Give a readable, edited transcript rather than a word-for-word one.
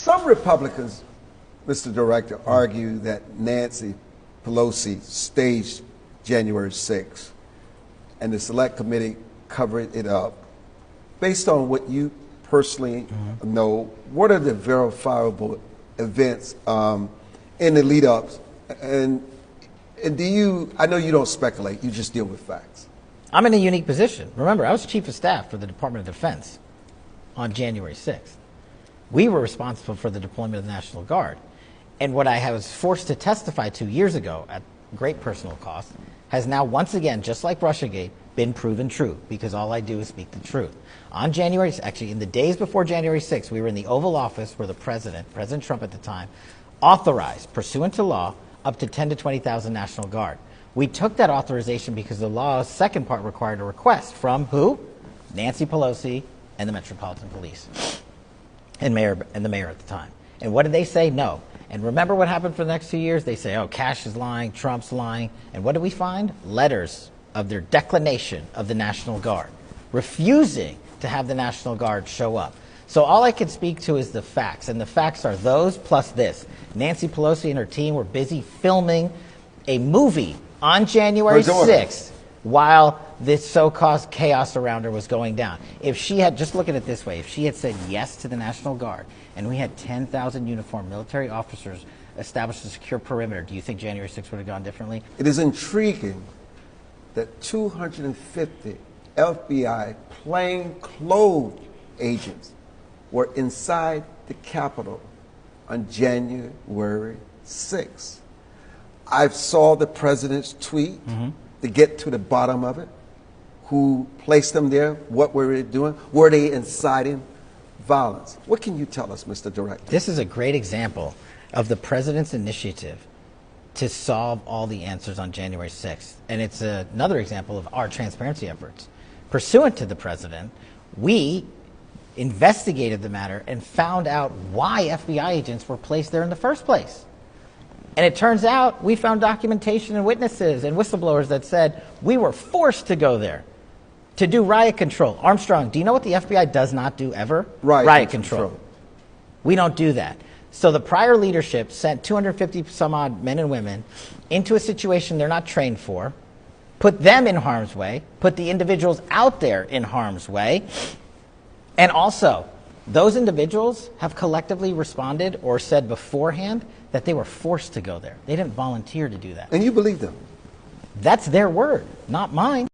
Some Republicans, Mr. Director, argue that Nancy Pelosi staged January 6th and the Select Committee covered it up. Based on what you personally know, what are the verifiable events in the lead-ups? And do you, I know you don't speculate, you just deal with facts. I'm in a unique position. Remember, I was Chief of Staff for the Department of Defense on January 6th. We were responsible for the deployment of the National Guard. And what I was forced to testify to years ago at great personal cost has now once again, just like Russiagate, been proven true, because all I do is speak the truth. On January, actually in the days before January 6th, we were in the Oval Office where the President Trump at the time, authorized, pursuant to law, up to 10 to 20,000 National Guard. We took that authorization because the law's second part required a request from who? Nancy Pelosi and the Metropolitan Police and the mayor at the time. And what did they say? No. And remember what happened for the next 2 years? They say, oh, Kash is lying, Trump's lying. And what did we find? Letters of their declination of the National Guard, refusing to have the National Guard show up. So all I can speak to is the facts, and the facts are those plus this. Nancy Pelosi and her team were busy filming a movie on January 6th while this so-called chaos around her was going down. If she had, just look at it this way, if she had said yes to the National Guard and we had 10,000 uniformed military officers established a secure perimeter, do you think January 6th would have gone differently? It is intriguing that 250 FBI plainclothes agents were inside the Capitol on January 6th. I saw the president's tweet to get to the bottom of it. Who placed them there? What were they doing? Were they inciting violence? What can you tell us, Mr. Director? This is a great example of the president's initiative to solve all the answers on January 6th. And it's another example of our transparency efforts. Pursuant to the president, we investigated the matter and found out why FBI agents were placed there in the first place. And it turns out we found documentation and witnesses and whistleblowers that said we were forced to go there to do riot control. Armstrong, do you know what the FBI does not do ever? Riot control. We don't do that. So the prior leadership sent 250 some odd men and women into a situation they're not trained for, put them in harm's way, put the individuals out there in harm's way, and also those individuals have collectively responded or said beforehand that they were forced to go there. They didn't volunteer to do that. And you believe them? That's their word, not mine.